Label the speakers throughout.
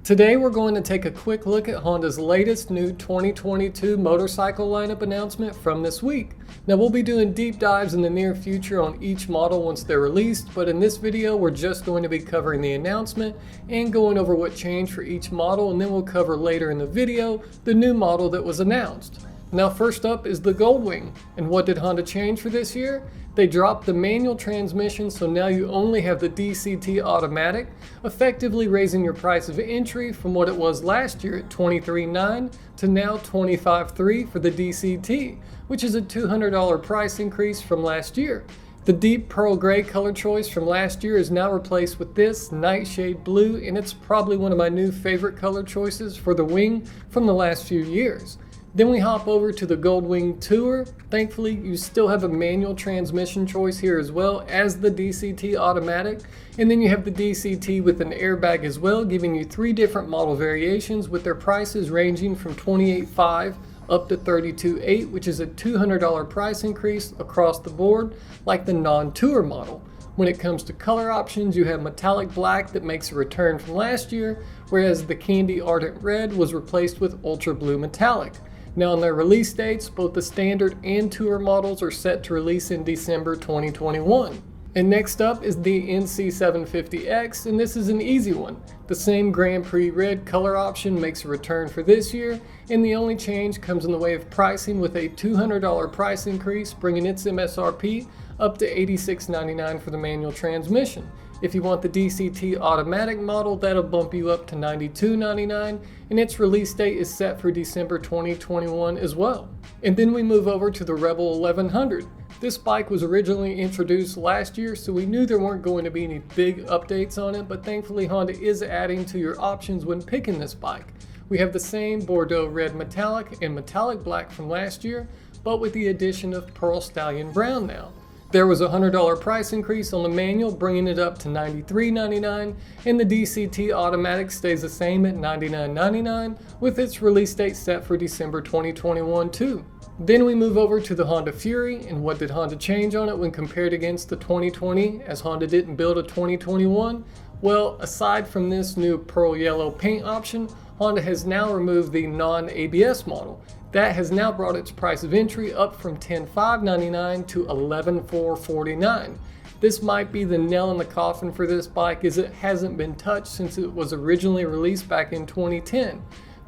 Speaker 1: Today we're going to take a quick look at Honda's latest new 2022 motorcycle lineup announcement from this week. Now we'll be doing deep dives in the near future on each model once they're released, but in this video we're just going to be covering the announcement and going over what changed for each model, and then we'll cover later in the video the new model that was announced. Now first up is the Goldwing, and what did Honda change for this year? They dropped the manual transmission, so now you only have the DCT automatic, effectively raising your price of entry from what it was last year at $23,900 to now $25,300 for the DCT, which is a $200 price increase from last year. The deep pearl gray color choice from last year is now replaced with this nightshade blue, and it's probably one of my new favorite color choices for the wing from the last few years. Then we hop over to the Goldwing Tour. Thankfully, you still have a manual transmission choice here as well as the DCT automatic. And then you have the DCT with an airbag as well, giving you 3 different model variations with their prices ranging from $28,500 up to $32,800, which is a $200 price increase across the board, like the non-tour model. When it comes to color options, you have metallic black that makes a return from last year, whereas the Candy Ardent Red was replaced with Ultra Blue Metallic. Now on their release dates, both the standard and tour models are set to release in December 2021. And next up is the NC750X, and this is an easy one. The same Grand Prix red color option makes a return for this year, and the only change comes in the way of pricing with a $200 price increase, bringing its MSRP up to $86.99 for the manual transmission. If you want the DCT automatic model, that'll bump you up to $92.99, and its release date is set for December 2021 as well. And then we move over to the Rebel 1100. This bike was originally introduced last year, so we knew there weren't going to be any big updates on it, but thankfully Honda is adding to your options when picking this bike. We have the same Bordeaux red metallic and metallic black from last year, but with the addition of Pearl Stallion brown now. There was a $100 price increase on the manual, bringing it up to $93.99, and the DCT automatic stays the same at $99.99, with its release date set for December 2021 too. Then we move over to the Honda Fury, and what did Honda change on it when compared against the 2020, as Honda didn't build a 2021? Well, aside from this new pearl yellow paint option, Honda has now removed the non-ABS model. That has now brought its price of entry up from $10,599 to $11,449. This might be the nail in the coffin for this bike, as it hasn't been touched since it was originally released back in 2010.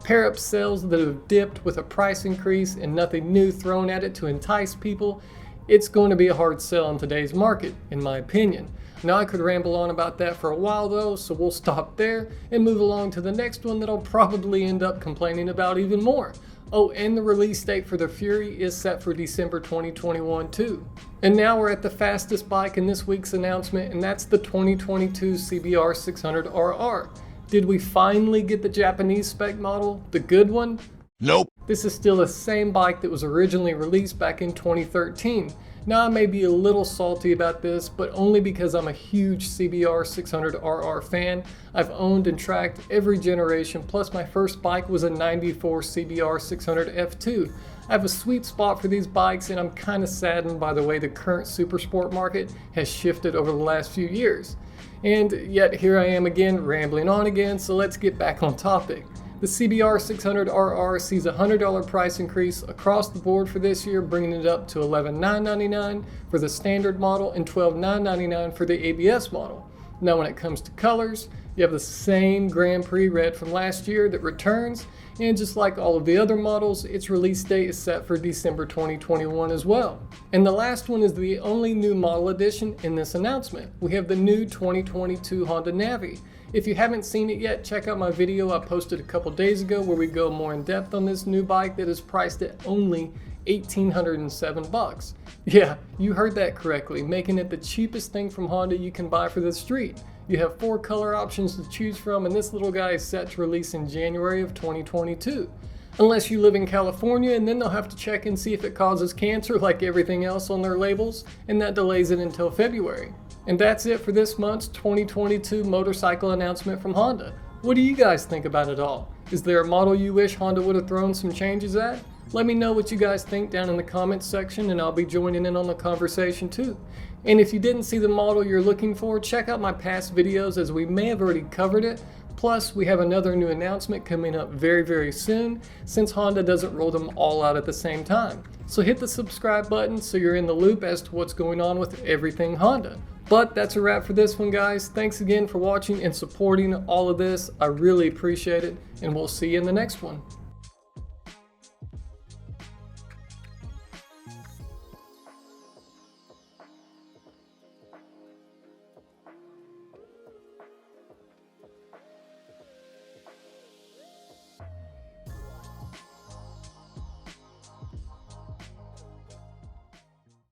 Speaker 1: Pair up sales that have dipped with a price increase and nothing new thrown at it to entice people, it's going to be a hard sell in today's market, in my opinion. Now I could ramble on about that for a while though, so we'll stop there and move along to the next one that I'll probably end up complaining about even more. Oh, and the release date for the Fury is set for December 2021 too. And now we're at the fastest bike in this week's announcement, and that's the 2022 CBR600RR. Did we finally get the Japanese spec model, the good one?
Speaker 2: Nope.
Speaker 1: This is still the same bike that was originally released back in 2013. Now I may be a little salty about this, but only because I'm a huge CBR600RR fan. I've owned and tracked every generation, plus my first bike was a '94 CBR600 F2. I have a sweet spot for these bikes, and I'm kind of saddened by the way the current super sport market has shifted over the last few years. And yet here I am again, rambling on again, so let's get back on topic. The CBR600RR sees a $100 price increase across the board for this year, bringing it up to $11,999 for the standard model and $12,999 for the ABS model. Now when it comes to colors, you have the same Grand Prix red from last year that returns, and just like all of the other models, its release date is set for December 2021 as well. And the last one is the only new model addition in this announcement. We have the new 2022 Honda Navi. If you haven't seen it yet, check out my video I posted a couple days ago where we go more in depth on this new bike that is priced at only $1,807. Yeah, you heard that correctly, making it the cheapest thing from Honda you can buy for the street. You have 4 color options to choose from, and this little guy is set to release in January of 2022. Unless you live in California, and then they'll have to check and see if it causes cancer like everything else on their labels, and that delays it until February. And that's it for this month's 2022 motorcycle announcement from Honda. What do you guys think about it all? Is there a model you wish Honda would have thrown some changes at? Let me know what you guys think down in the comments section, and I'll be joining in on the conversation too. And if you didn't see the model you're looking for, check out my past videos, as we may have already covered it, Plus, we have another new announcement coming up very soon, since Honda doesn't roll them all out at the same time. So hit the subscribe button so you're in the loop as to what's going on with everything Honda. But that's a wrap for this one, guys. Thanks again for watching and supporting all of this. I really appreciate it, and we'll see you in the next one.